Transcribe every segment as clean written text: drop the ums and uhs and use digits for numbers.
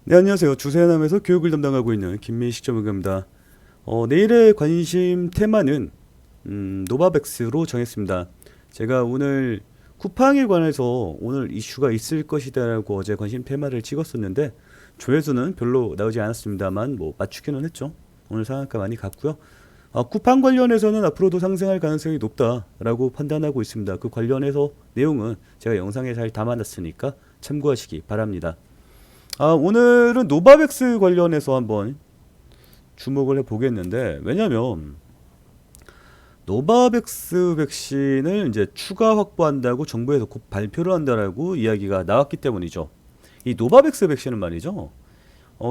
네, 안녕하세요. 주세남에서 교육을 담당하고 있는 김민식 전문가입니다. 내일의 관심 테마는 노바백스로 정했습니다. 제가 오늘 쿠팡에 관해서 오늘 이슈가 있을 것이다라고 어제 관심 테마를 찍었었는데 조회수는 별로 나오지 않았습니다만 뭐 맞추기는 했죠. 오늘 상한가 많이 갔고요. 쿠팡 관련해서는 앞으로도 상승할 가능성이 높다라고 판단하고 있습니다. 그 관련해서 내용은 제가 영상에 잘 담아놨으니까 참고하시기 바랍니다. 오늘은 노바백스 관련해서 한번 주목을 해보겠는데, 왜냐면 노바백스 백신을 이제 추가 확보한다고 정부에서 곧 발표를 한다라고 이야기가 나왔기 때문이죠. 이 노바백스 백신은 말이죠.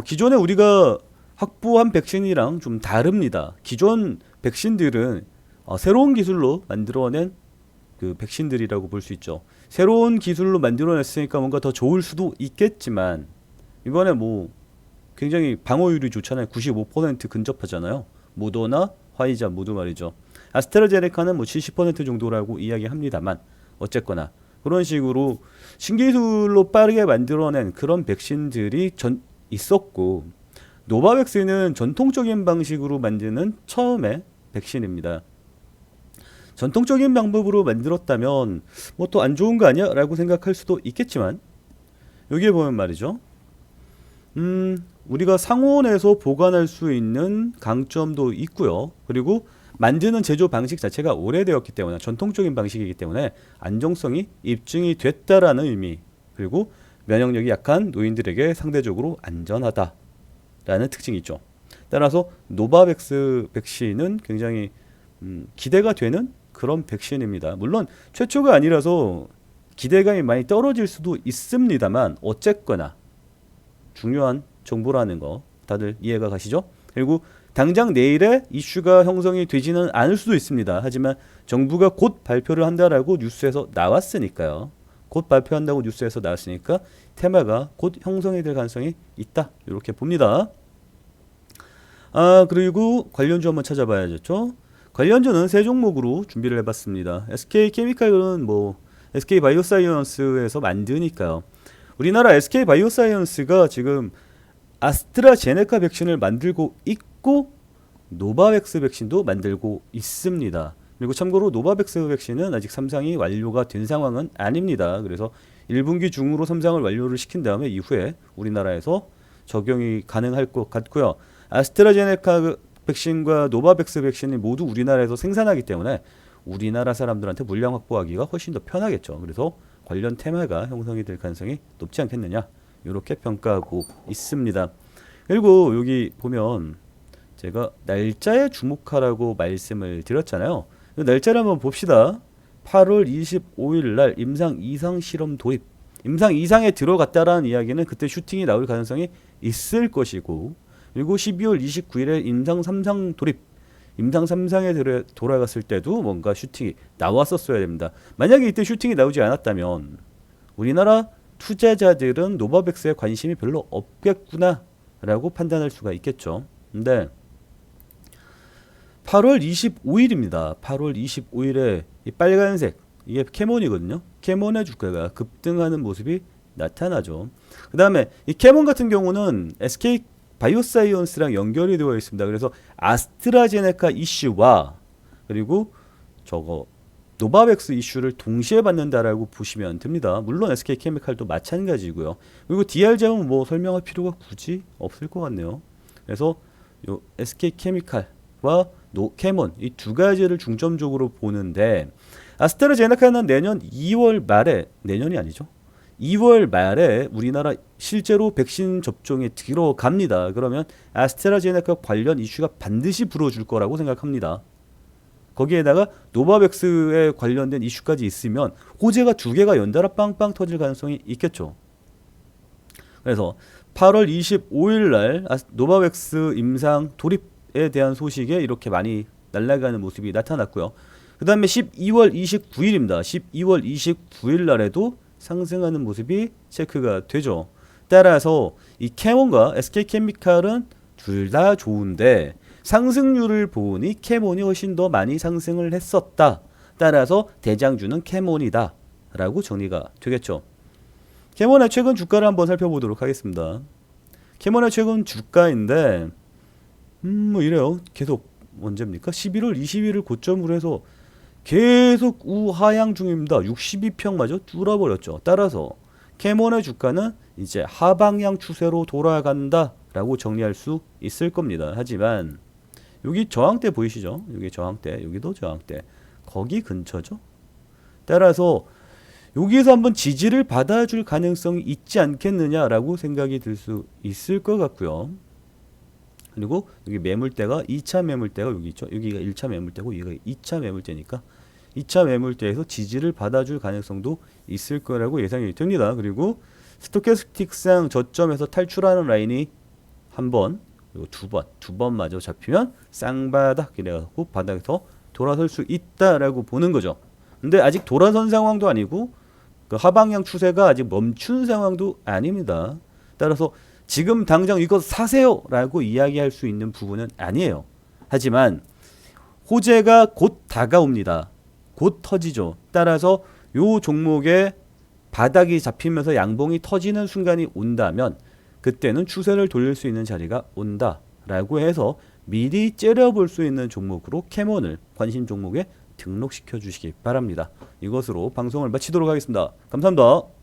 기존에 우리가 확보한 백신이랑 좀 다릅니다. 기존 백신들은 새로운 기술로 만들어낸 그 백신들이라고 볼 수 있죠. 새로운 기술로 만들어냈으니까 뭔가 더 좋을 수도 있겠지만 이번에 뭐 굉장히 방어율이 좋잖아요. 95% 근접하잖아요. 모더나 화이자 모두 말이죠. 아스트라제네카는 뭐 70% 정도라고 이야기합니다만 어쨌거나 그런 식으로 신기술로 빠르게 만들어낸 그런 백신들이 있었고, 노바백스는 전통적인 방식으로 만드는 처음의 백신입니다. 전통적인 방법으로 만들었다면 뭐 또 안 좋은 거 아니야? 라고 생각할 수도 있겠지만, 여기에 보면 말이죠. 우리가 상온에서 보관할 수 있는 강점도 있고요. 그리고 만드는 제조 방식 자체가 오래되었기 때문에, 전통적인 방식이기 때문에 안정성이 입증이 됐다라는 의미, 그리고 면역력이 약한 노인들에게 상대적으로 안전하다라는 특징이 있죠. 따라서 노바백스 백신은 굉장히 기대가 되는 그런 백신입니다. 물론 최초가 아니라서 기대감이 많이 떨어질 수도 있습니다만 어쨌거나 중요한 정보라는 거 다들 이해가 가시죠? 그리고 당장 내일에 이슈가 형성이 되지는 않을 수도 있습니다. 하지만 정부가 곧 발표를 한다라고 뉴스에서 나왔으니까요. 곧 발표한다고 뉴스에서 나왔으니까 테마가 곧 형성이 될 가능성이 있다. 이렇게 봅니다. 그리고 관련주 한번 찾아봐야죠. 관련주는 세 종목으로 준비를 해봤습니다. SK케미칼은 뭐 SK바이오사이언스에서 만드니까요. 우리나라 SK바이오사이언스가 지금 아스트라제네카 백신을 만들고 있고 노바백스 백신도 만들고 있습니다. 그리고 참고로 노바백스 백신은 아직 3상이 완료가 된 상황은 아닙니다. 그래서 1분기 중으로 3상을 완료를 시킨 다음에 이후에 우리나라에서 적용이 가능할 것 같고요. 아스트라제네카 백신과 노바백스 백신이 모두 우리나라에서 생산하기 때문에 우리나라 사람들한테 물량 확보하기가 훨씬 더 편하겠죠. 그래서 관련 테마가 형성이 될 가능성이 높지 않겠느냐, 이렇게 평가하고 있습니다. 그리고 여기 보면 제가 날짜에 주목하라고 말씀을 드렸잖아요. 날짜를 한번 봅시다. 8월 25일 날 임상 2상 실험 도입. 임상 2상에 들어갔다라는 이야기는 그때 슈팅이 나올 가능성이 있을 것이고, 그리고 12월 29일에 임상 3상 돌입. 임상 3상에 돌아갔을 때도 뭔가 슈팅이 나왔었어야 됩니다. 만약에 이때 슈팅이 나오지 않았다면 우리나라 투자자들은 노바백스에 관심이 별로 없겠구나 라고 판단할 수가 있겠죠. 근데 8월 25일입니다. 8월 25일에 이 빨간색, 이게 캐몬이거든요. 캐몬의 주가가 급등하는 모습이 나타나죠. 그 다음에 이 캐몬 같은 경우는 SK 바이오사이언스랑 연결이 되어 있습니다. 그래서 아스트라제네카 이슈와 그리고 저거 노바백스 이슈를 동시에 받는다라고 보시면 됩니다. 물론 SK케미칼도 마찬가지고요. 그리고 DR제는 뭐 설명할 필요가 굳이 없을 것 같네요. 그래서 요 SK케미칼과 캐몬 이 두 가지를 중점적으로 보는데, 아스트라제네카는 내년 2월 말에, 내년이 아니죠, 2월 말에 우리나라 실제로 백신 접종에 들어갑니다. 그러면 아스트라제네카 관련 이슈가 반드시 불어줄 거라고 생각합니다. 거기에다가 노바백스에 관련된 이슈까지 있으면 호재가 두 개가 연달아 빵빵 터질 가능성이 있겠죠. 그래서 8월 25일 날 노바백스 임상 돌입에 대한 소식에 이렇게 많이 날아가는 모습이 나타났고요. 그 다음에 12월 29일입니다. 12월 29일 날에도 상승하는 모습이 체크가 되죠. 따라서 이 캐몬과 SK케미칼은 둘 다 좋은데 상승률을 보니 캐몬이 훨씬 더 많이 상승을 했었다. 따라서 대장주는 캐몬이다 라고 정리가 되겠죠. 캐몬의 최근 주가를 한번 살펴보도록 하겠습니다. 캐몬의 최근 주가인데 뭐 이래요. 계속 언제입니까? 11월 20일을 고점으로 해서 계속 우하향 중입니다. 62평마저 뚫어버렸죠. 따라서 캐몬의 주가는 이제 하방향 추세로 돌아간다라고 정리할 수 있을 겁니다. 하지만 여기 저항대 보이시죠? 여기 저항대, 여기도 저항대. 거기 근처죠. 따라서 여기서 한번 지지를 받아줄 가능성이 있지 않겠느냐라고 생각이 들 수 있을 것 같고요. 그리고 여기 매물대가 2차 매물대가 여기 있죠. 여기가 1차 매물대고 여기가 2차 매물대니까 2차 매물대에서 지지를 받아줄 가능성도 있을 거라고 예상이 됩니다. 그리고 스토캐스틱상 저점에서 탈출하는 라인이 한 번, 그리고 두 번마저 잡히면 쌍바닥 이래갖고 바닥에서 돌아설 수 있다라고 보는 거죠. 근데 아직 돌아선 상황도 아니고 그 하방향 추세가 아직 멈춘 상황도 아닙니다. 따라서 지금 당장 이거 사세요라고 이야기할 수 있는 부분은 아니에요. 하지만 호재가 곧 다가옵니다. 곧 터지죠. 따라서 요 종목에 바닥이 잡히면서 양봉이 터지는 순간이 온다면 그때는 추세를 돌릴 수 있는 자리가 온다라고 해서 미리 째려볼 수 있는 종목으로 캐몬을 관심 종목에 등록시켜 주시기 바랍니다. 이것으로 방송을 마치도록 하겠습니다. 감사합니다.